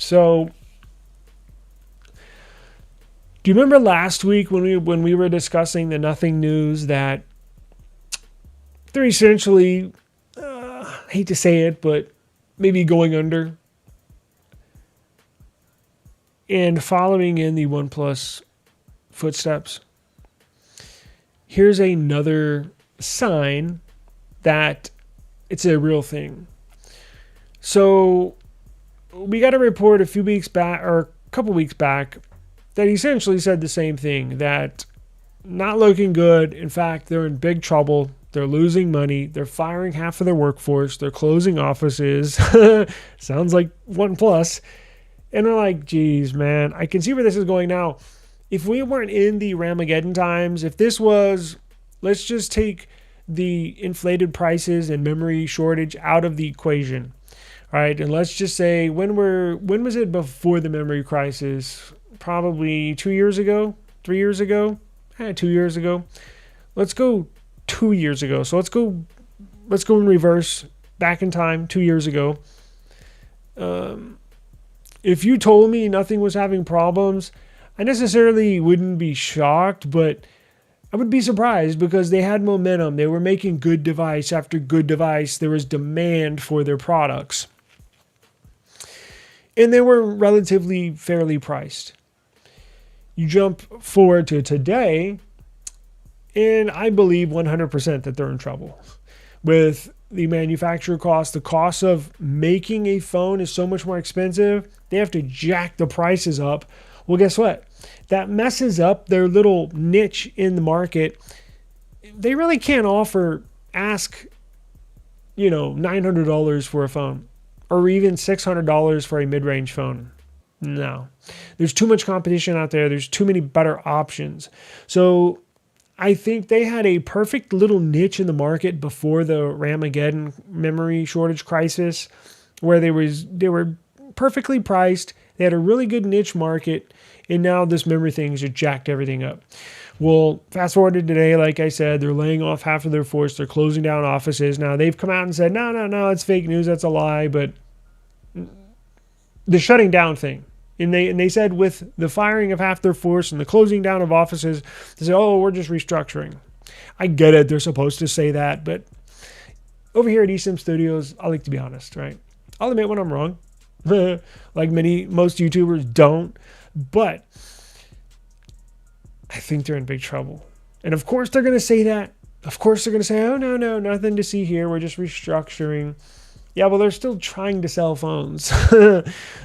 So, do you remember last week when we were discussing the Nothing news that they're essentially, I hate to say it, but maybe going under and following in the OnePlus footsteps? Here's another sign that it's a real thing. So we got a report a few weeks back, or a couple weeks back, that essentially said the same thing, that not looking good. In fact, they're in big trouble. They're losing money. They're firing half of their workforce. They're closing offices. Sounds like OnePlus. And we're like, geez, man, I can see where this is going now. If we weren't in the Ramageddon times, if this was, let's just take the inflated prices and memory shortage out of the equation. All right, and let's just say when was it before the memory crisis? Probably 2 years ago, 3 years ago, 2 years ago. Let's go 2 years ago. So let's go in reverse, back in time, 2 years ago. If you told me Nothing was having problems, I necessarily wouldn't be shocked, but I would be surprised because they had momentum. They were making good device after good device. There was demand for their products. And they were relatively fairly priced. You jump forward to today, and I believe 100% that they're in trouble. With the manufacturer cost, the cost of making a phone is so much more expensive. They have to jack the prices up. Well, guess what? That messes up their little niche in the market. They really can't ask, $900 for a phone or even $600 for a mid-range phone. No, there's too much competition out there. There's too many better options. So I think they had a perfect little niche in the market before the Ramageddon memory shortage crisis, where they were perfectly priced. They had a really good niche market, and now this memory thing just jacked everything up. Well, fast forward to today, like I said, they're laying off half of their force. They're closing down offices. Now, they've come out and said, no, it's fake news. That's a lie. But the shutting down thing, and they said with the firing of half their force and the closing down of offices, they said, we're just restructuring. I get it. They're supposed to say that. But over here at eSIM Studios, I like to be honest, right? I'll admit when I'm wrong. Like most YouTubers don't. But I think they're in big trouble. And of course they're going to say that. Of course they're going to say, oh, no, nothing to see here. We're just restructuring. Yeah, well, they're still trying to sell phones.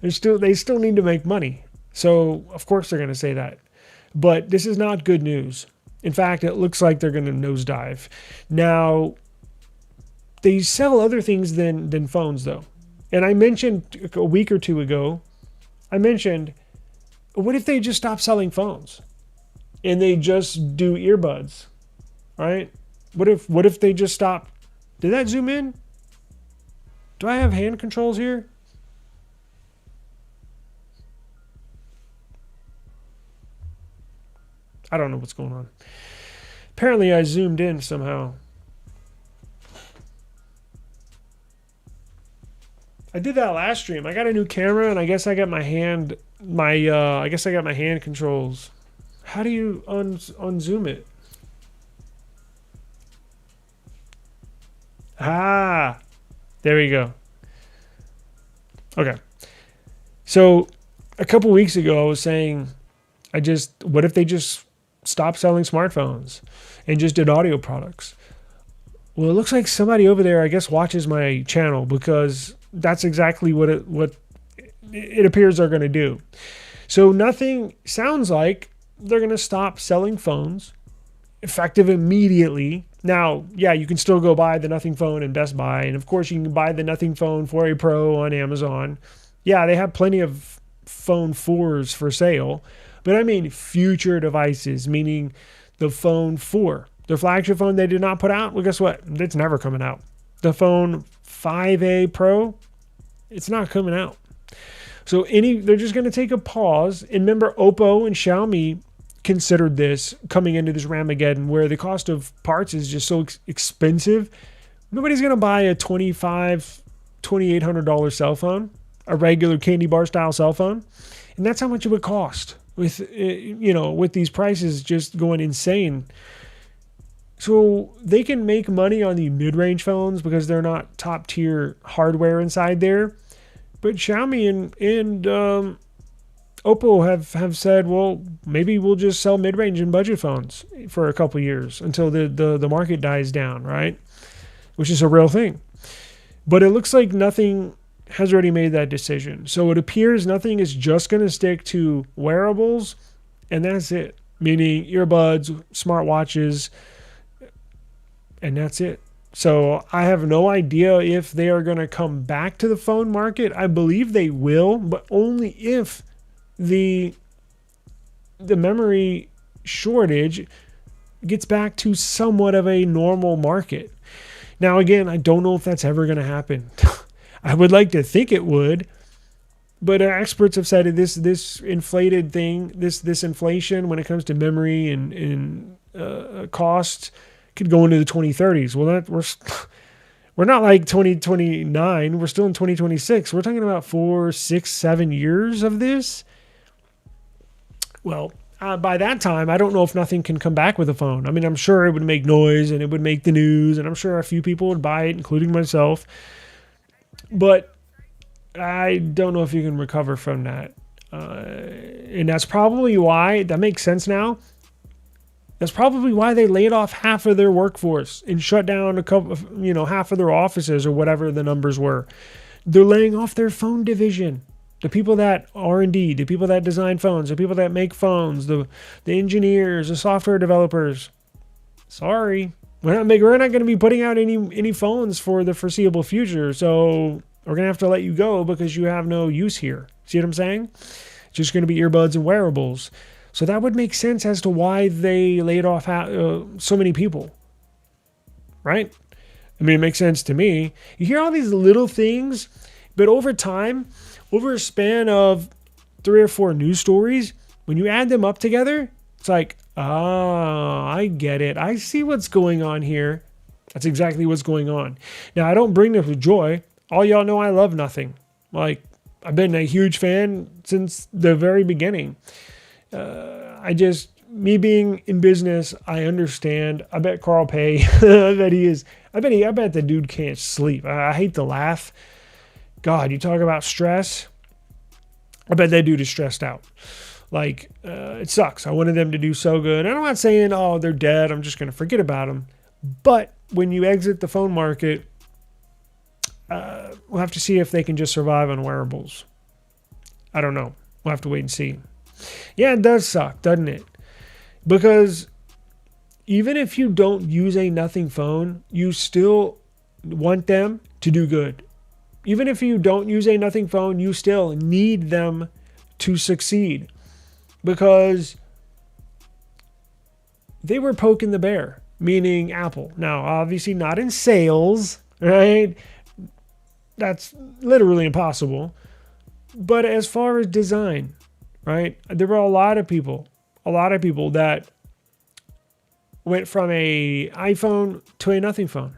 They still need to make money. So, of course they're going to say that. But this is not good news. In fact, it looks like they're going to nosedive. Now, they sell other things than phones, though. And I mentioned a week or two ago, what if they just stop selling phones and they just do earbuds, right? What if they just stop? Did that zoom in? Do I have hand controls here? I don't know what's going on. Apparently I zoomed in somehow. I did that last stream. I got a new camera, and I guess I got my hand controls. How do you unzoom it? There we go. Okay. So a couple weeks ago, I was saying, what if they just stopped selling smartphones and just did audio products? Well, it looks like somebody over there, I guess, watches my channel, because that's exactly what it appears they're going to do. So Nothing sounds like they're going to stop selling phones, effective immediately. Now, yeah, you can still go buy the Nothing phone in Best Buy, and of course you can buy the Nothing phone 4A Pro on Amazon. Yeah, they have plenty of phone 4s for sale, but I mean future devices, meaning the phone 4. Their flagship phone they did not put out, well, guess what? It's never coming out. The phone 5A Pro, it's not coming out. So they're just going to take a pause. And remember, Oppo and Xiaomi considered this coming into this Ramageddon, where the cost of parts is just so expensive. Nobody's going to buy a $2,800 cell phone. a regular candy bar style cell phone. And that's how much it would cost with, with these prices just going insane. So they can make money on the mid-range phones because they're not top tier hardware inside there. But Xiaomi and Oppo have said, well, maybe we'll just sell mid-range and budget phones for a couple years until the market dies down, right? Which is a real thing. But it looks like nothing has already made that decision. So it appears nothing is just going to stick to wearables, and that's it. Meaning earbuds, smartwatches, and that's it. So I have no idea if they are going to come back to the phone market. I believe they will, but only if the memory shortage gets back to somewhat of a normal market. Now, again, I don't know if that's ever going to happen. I would like to think it would, but experts have said this inflated thing, this inflation when it comes to memory and costs could go into the 2030s. Well, we're not like 2029. We're still in 2026. We're talking about 4, 6, 7 years of this. Well, by that time, I don't know if nothing can come back with a phone. I mean, I'm sure it would make noise and it would make the news, and I'm sure a few people would buy it, including myself. But I don't know if you can recover from that. And that's probably why, that makes sense now. That's probably why they laid off half of their workforce and shut down half of their offices or whatever the numbers were. They're laying off their phone division. The people that R&D, the people that design phones, the people that make phones, the engineers, the software developers. Sorry, we're not going to be putting out any phones for the foreseeable future. So we're going to have to let you go because you have no use here. See what I'm saying? It's just going to be earbuds and wearables. So that would make sense as to why they laid off so many people, right? I mean, it makes sense to me. You hear all these little things, but over time, over a span of 3 or 4 news stories, when you add them up together, it's like, I get it. I see what's going on here. That's exactly what's going on. Now, I don't bring this with joy. All y'all know I love nothing. Like, I've been a huge fan since the very beginning. Me being in business, I understand. I bet Carl Pei, I bet he is. I bet the dude can't sleep. I hate to laugh. God, you talk about stress. I bet that dude is stressed out. Like, it sucks. I wanted them to do so good. And I'm not saying, oh, they're dead, I'm just going to forget about them. But when you exit the phone market, we'll have to see if they can just survive on wearables. I don't know. We'll have to wait and see. Yeah, it does suck, doesn't it? Because even if you don't use a nothing phone, you still want them to do good. Even if you don't use a nothing phone, you still need them to succeed. Because they were poking the bear, meaning Apple. Now, obviously not in sales, right? That's literally impossible. But as far as design, right? There were a lot of people that went from a iPhone to a nothing phone.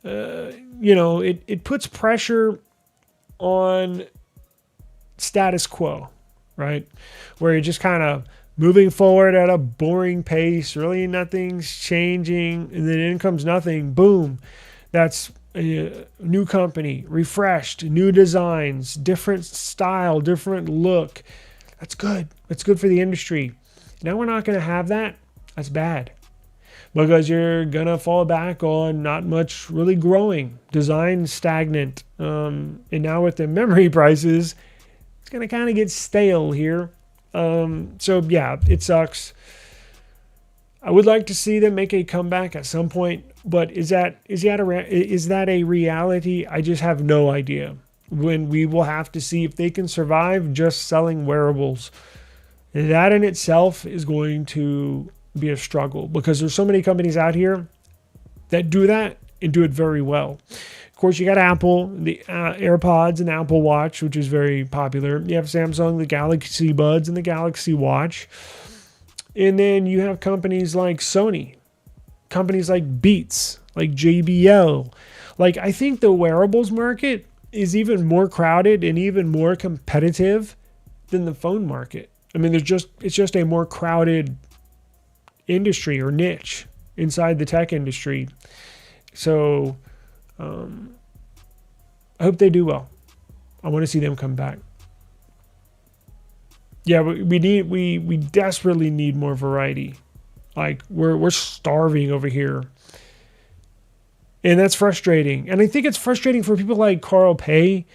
It puts pressure on status quo, right? Where you're just kind of moving forward at a boring pace, really nothing's changing, and then in comes nothing, boom. That's a new company, refreshed, new designs, different style, different look. That's good. That's good for the industry. Now we're not going to have that. That's bad. Because you're going to fall back on not much really growing. Design stagnant. And now with the memory prices, it's going to kind of get stale here. So yeah, it sucks. I would like to see them make a comeback at some point, but is that a reality? I just have no idea. When we will have to see if they can survive just selling wearables. That in itself is going to be a struggle because there's so many companies out here that do that and do it very well. Of course, you got Apple, the AirPods and Apple Watch, which is very popular. You have Samsung, the Galaxy Buds and the Galaxy Watch. And then you have companies like Sony, companies like Beats, like JBL. Like, I think the wearables market is even more crowded and even more competitive than the phone market. I mean, it's just a more crowded industry or niche inside the tech industry. So I hope they do well. I want to see them come back. Yeah, we desperately need more variety. Like we're starving over here. And that's frustrating. And I think it's frustrating for people like Carl Pei,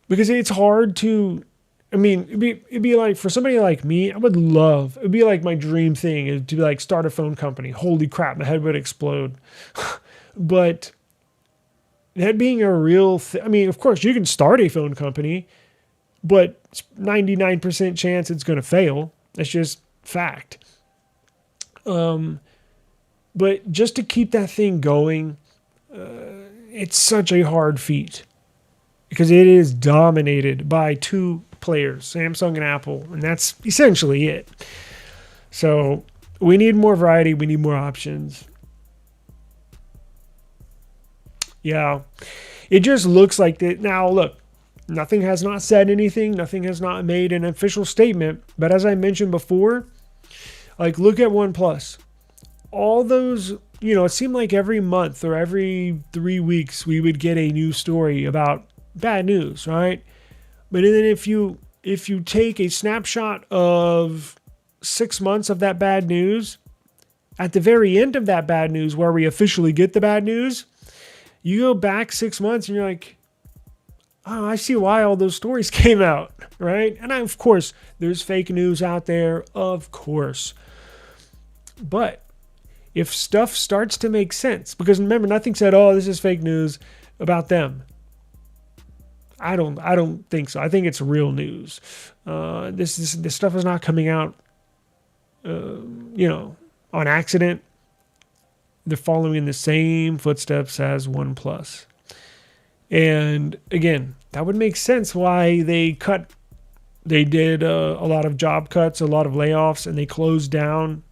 because it's hard to, I mean, it'd be like, for somebody like me, it'd be like my dream thing is to like start a phone company. Holy crap, my head would explode. But that being a real thing, I mean, of course you can start a phone company, but 99% chance it's going to fail. That's just fact. But just to keep that thing going, it's such a hard feat because it is dominated by two players, Samsung and Apple, and that's essentially it. So we need more variety. We need more options. Yeah, it just looks like that. Now, look, nothing has not said anything. Nothing has not made an official statement. But as I mentioned before, like look at OnePlus. All those, it seemed like every month or every 3 weeks we would get a new story about bad news, right? But then if you take a snapshot of 6 months of that bad news, at the very end of that bad news where we officially get the bad news, you go back 6 months and you're like, oh, I see why all those stories came out, right? And of course, there's fake news out there, of course. But if stuff starts to make sense, because remember, nothing said, oh, this is fake news about them. I don't think so. I think it's real news. This stuff is not coming out, on accident. They're following in the same footsteps as OnePlus. And again, that would make sense why they did a lot of job cuts, a lot of layoffs, and they closed down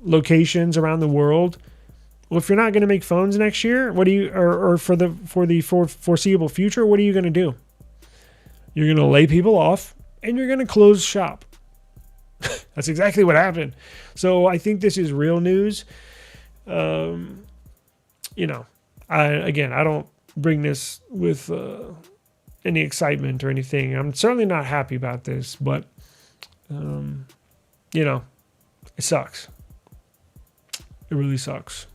locations around the world. Well, if you're not going to make phones next year, what do you, or for the foreseeable future, what are you going to do? You're going to lay people off and you're going to close shop. That's exactly what happened. So I think this is real news. I don't bring this with any excitement or anything. I'm certainly not happy about this, but it sucks. It really sucks.